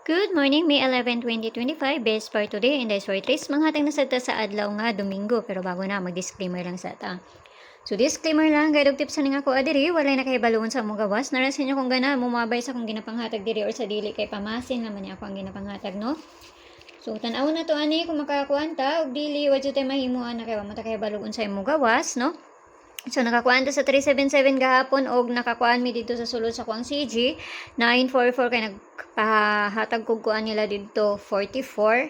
Good morning, May 11, 2025. Best for today and for trace mga hatang nasagta sa adlaw nga Domingo. Pero bago na, mag-disclaimer lang sa ta. So disclaimer lang, guide tips sa nga ko adiri, walay na kay balungon sa mong gawas. Narasin nyo kung gana, mumabay sa kung ginapanghatag diri or sa dili kay pamasin naman niya ako ang ginapanghatag, no? So tanaw na to ani kung makakuan ta og dili wa jud tay mahimuan na kay wa mata kay balungon sa imong gawas, no? So, nakakuan to sa 377 gahapon og nakakuan mi dito sa sulod sa kuang CG. 944 kay nagpahatag kog kuan nila dito 44.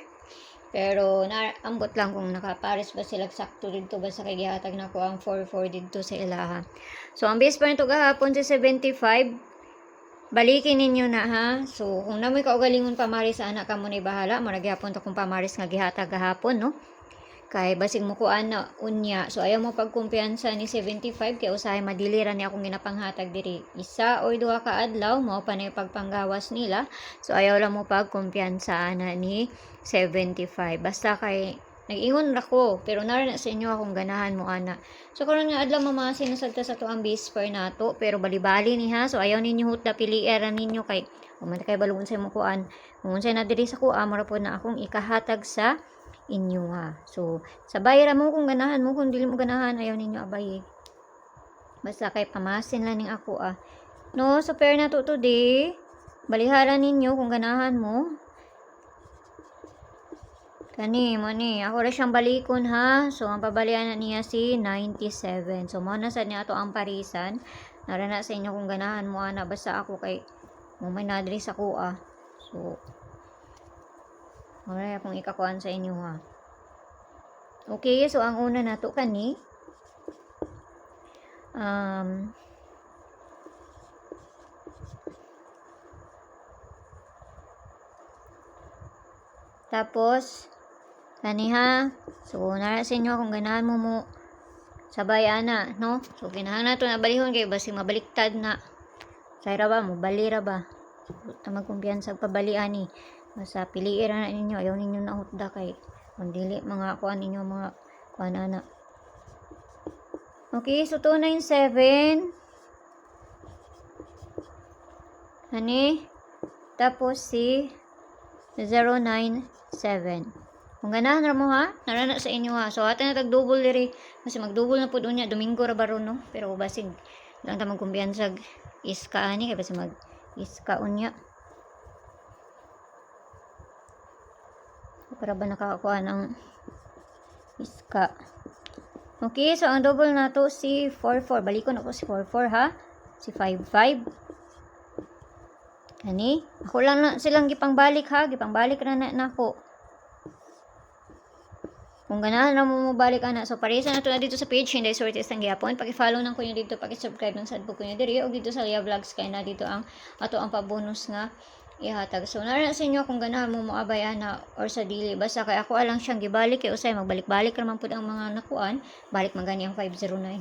Pero naambot lang kung nakapares ba sila sakto dito ba sa kay gihatag na ko ang 44 dito sa ilaha. So, ang base pa nito gahapon sa 75. Balikin ninyo na ha. So, kung namoy kaugalingon pamaris sa anak ka mo na bahala, maragyapon to kung pamaris nga gihatag gahapon, no? Kay basig mo kuan na unya. So ayaw mo pagkumpiyansa ni 75 kay usahay madiliran ni akong ginapanghatag diri. Isa o duha ka adlaw mo pa na pagpanggawas nila. So ayaw lang mo pagkumpiyansa na ni 75. Basta kay nag-ingon ra ko pero nara na sa inyo akong ganahan mo ana. So karon nga adlaw mamasin na sagta sa to ang base per nato pero bali-bali ni ha. So ayaw ninyo hutda piliera ninyo kay man kay balungon sa mo kuan. Kung unsay na diri sa kuha mara pod na akong ikahatag sa inyo ha. So, sabay ra mo kung ganahan mo, kung dili mo ganahan, ayaw ninyo abay. Basta kay pamasin lang ning ako No, so pair na to today. Baliharan ninyo kung ganahan mo. Kani mo ni, ako ra siyang balikon ha. So, ang pabalian na niya si 97. So, mao na sad niya ato ang parisan. Narana sa inyo kung ganahan mo ana basta ako kay mo may nadri sa kuha. So, alright, akong ikakuan sa inyo ha. Okay, so ang una nato kani tapos kani ha. So nara sa inyo kung ganahan mo sabay ana, no? So kinahanglan nato na balihon kay basi mabaliktad na. Sayra ba mo balira ba? So, magkumpiyansa pabalian ni. Basta piliin na ninyo, ayaw ninyo na hutda kay kung dili mga kuan ninyo mga kuan ana. Okay, so 297 ani tapos si 097. Kung ganahan ra mo ha, narana sa inyo ha. So atin na tag-double diri kasi mag-double na pud unya Domingo ra baron no. Pero basig lang ta magkumpiyansag iska ani kay basi mag iska unya. Para ba nakakuha ng iska. Okay, so ang double na to si 44. Balikon ako si 44 ha. Si 55. Kani, ako lang na silang gipangbalik ha. Gipangbalik na ako. Kung ganahan na mo balik ana. So parisa na to na dito sa page hindi sortes ang gyapon. Paki-follow nang kunyo dito, paki-subscribe ng sadbo kunyo diri og dito sa Lia Vlogs kay na dito ang ato ang pabonus nga ihatag. So nara sa inyo kung ganahan mo moabay ana or sa dili basta kay ako alang siyang gibalik kay usay magbalik-balik raman pud ang mga nakuan. Balik man gani ang 509.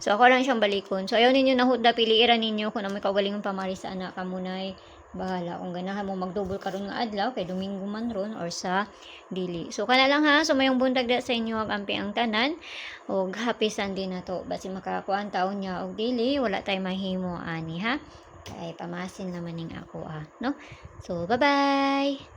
So ako lang siyang balikon. So ayaw ninyo na hudda piliiran ninyo kung may kaugalingon pamaris sa anak kamunay. Bahala kung ganahan mo magdouble karon nga adlaw kay Domingo man ron or sa dili. So kana lang ha, so mayong buntag da sa inyo ampi ang tanan og happy Sunday na to. Basi makakuan taon niya og dili, wala tay mahimo ani ha. Kay pamasin naman ning ako no. So bye-bye.